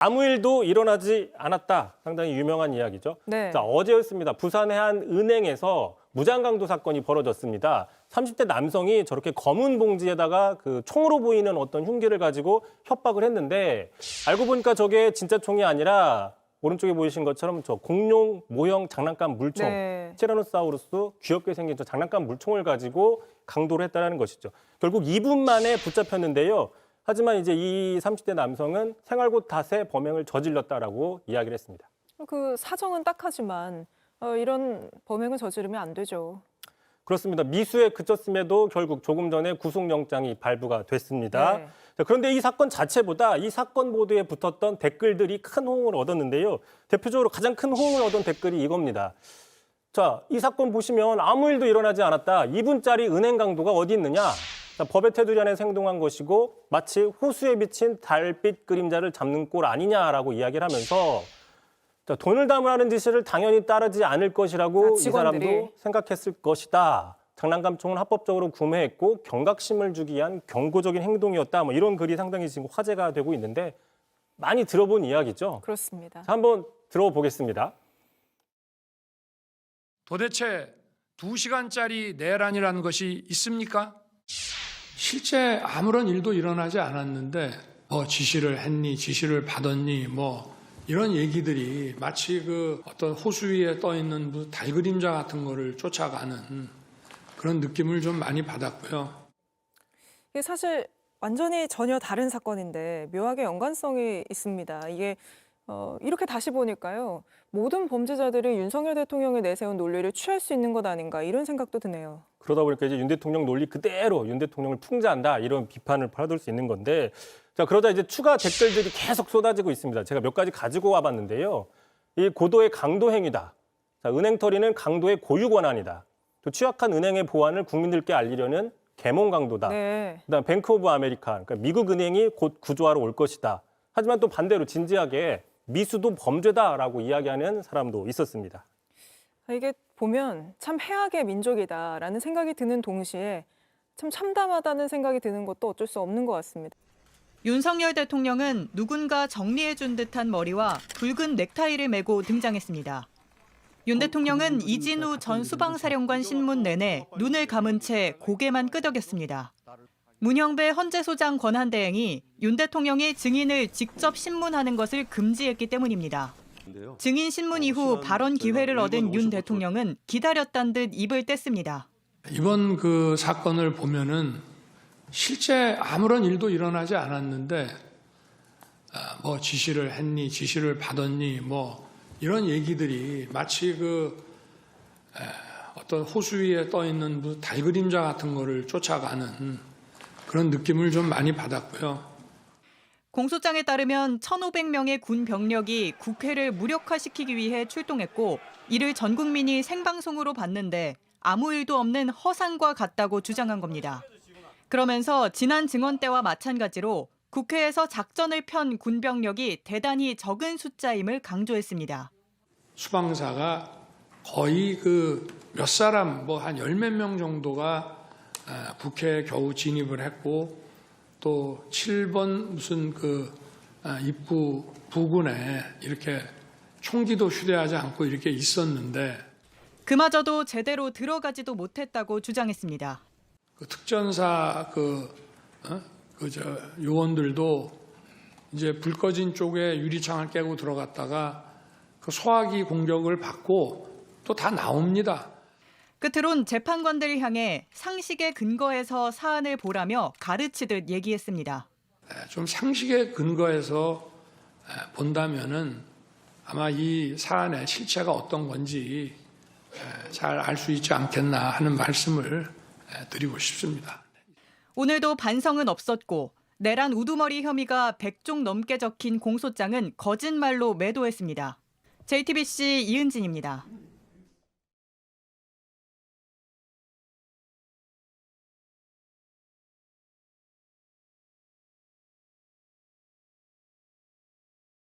아무 일도 일어나지 않았다. 상당히 유명한 이야기죠. 네. 자, 어제였습니다. 부산의 한 은행에서 무장강도 사건이 벌어졌습니다. 30대 남성이 저렇게 검은 봉지에다가 그 총으로 보이는 어떤 흉기를 가지고 협박을 했는데 알고 보니까 저게 진짜 총이 아니라 오른쪽에 보이신 것처럼 저 공룡 모형 장난감 물총, 네. 티라노사우루스 귀엽게 생긴 저 장난감 물총을 가지고 강도를 했다는 것이죠. 결국 2분 만에 붙잡혔는데요. 하지만 이제 이 30대 남성은 생활고 탓에 범행을 저질렀다라고 이야기를 했습니다. 그 사정은 딱하지만 이런 범행을 저지르면 안 되죠. 그렇습니다. 미수에 그쳤음에도 결국 조금 전에 구속영장이 발부가 됐습니다. 네. 자, 그런데 이 사건 자체보다 이 사건 보도에 붙었던 댓글들이 큰 호응을 얻었는데요. 대표적으로 가장 큰 호응을 얻은 댓글이 이겁니다. 자, 이 사건 보시면 아무 일도 일어나지 않았다. 2분짜리 은행 강도가 어디 있느냐? 자, 법의 테두리 안에서 행동한 것이고 마치 호수에 비친 달빛 그림자를 잡는 꼴 아니냐라고 이야기를 하면서 자, 돈을 담으라는 지시를 당연히 따르지 않을 것이라고 이 직원들이. 사람도 생각했을 것이다. 장난감총은 합법적으로 구매했고 경각심을 주기 위한 경고적인 행동이었다. 뭐 이런 글이 상당히 지금 화제가 되고 있는데 많이 들어본 이야기죠. 그렇습니다. 자, 한번 들어보겠습니다. 도대체 2시간짜리 내란이라는 것이 있습니까? 실제 아무런 일도 일어나지 않았는데 뭐 지시를 했니, 지시를 받았니, 뭐 이런 얘기들이 마치 그 어떤 호수 위에 떠 있는 무슨 달 그림자 같은 거를 쫓아가는 그런 느낌을 좀 많이 받았고요. 이게 사실 완전히 전혀 다른 사건인데 묘하게 연관성이 있습니다. 이게 이렇게 다시 보니까요. 모든 범죄자들이 윤석열 대통령이 내세운 논리를 취할 수 있는 것 아닌가 이런 생각도 드네요. 그러다 보니까 이제 윤 대통령 논리 그대로 윤 대통령을 풍자한다 이런 비판을 받을 수 있는 건데 자 그러다 이제 추가 댓글들이 계속 쏟아지고 있습니다. 제가 몇 가지 가지고 와봤는데요. 이 고도의 강도 행위다. 자, 은행털이는 강도의 고유 권한이다. 또 취약한 은행의 보안을 국민들께 알리려는 계몽 강도다. 네. 그다음 뱅크 오브 아메리카, 그러니까 미국 은행이 곧 구조하러 올 것이다. 하지만 또 반대로 진지하게 미수도 범죄다라고 이야기하는 사람도 있었습니다. 이게 보면 참 해악의 민족이다라는 생각이 드는 동시에 참 참담하다는 생각이 드는 것도 어쩔 수 없는 것 같습니다. 윤석열 대통령은 누군가 정리해준 듯한 머리와 붉은 넥타이를 메고 등장했습니다. 윤 대통령은 이진우 전 수방사령관 신문 내내 눈을 감은 채 고개만 끄덕였습니다. 문형배 헌재소장 권한대행이 윤 대통령이 증인을 직접 신문하는 것을 금지했기 때문입니다. 증인 신문 이후 발언 기회를 얻은 윤 대통령은 기다렸단 듯 입을 뗐습니다. 이번 그 사건을 보면은 실제 아무런 일도 일어나지 않았는데 뭐 지시를 했니, 지시를 받았니, 뭐 이런 얘기들이 마치 그 어떤 호수 위에 떠 있는 무슨 달 그림자 같은 거를 쫓아가는 그런 느낌을 좀 많이 받았고요. 공소장에 따르면 1,500명의 군 병력이 국회를 무력화시키기 위해 출동했고 이를 전 국민이 생방송으로 봤는데 아무 일도 없는 허상과 같다고 주장한 겁니다. 그러면서 지난 증언 때와 마찬가지로 국회에서 작전을 편 군병력이 대단히 적은 숫자임을 강조했습니다. 수방사가 거의 그 몇 사람, 뭐 한 10몇 명 정도가 국회에 겨우 진입을 했고 또 7번 무슨 그 입구 부근에 이렇게 총기도 휴대하지 않고 이렇게 있었는데 그마저도 제대로 들어가지도 못했다고 주장했습니다. 그 특전사 요원들도 이제 불 꺼진 쪽에 유리창을 깨고 들어갔다가 그 소화기 공격을 받고 또 다 나옵니다. 끝으론 재판관들을 향해 상식에 근거해서 사안을 보라며 가르치듯 얘기했습니다. 좀 상식에 근거해서 본다면은 아마 이 사안의 실체가 어떤 건지 잘 알 수 있지 않겠나 하는 말씀을 드리고 싶습니다. 오늘도 반성은 없었고 내란 우두머리 혐의가 100종 넘게 적힌 공소장은 거짓말로 매도했습니다. JTBC 이은진입니다.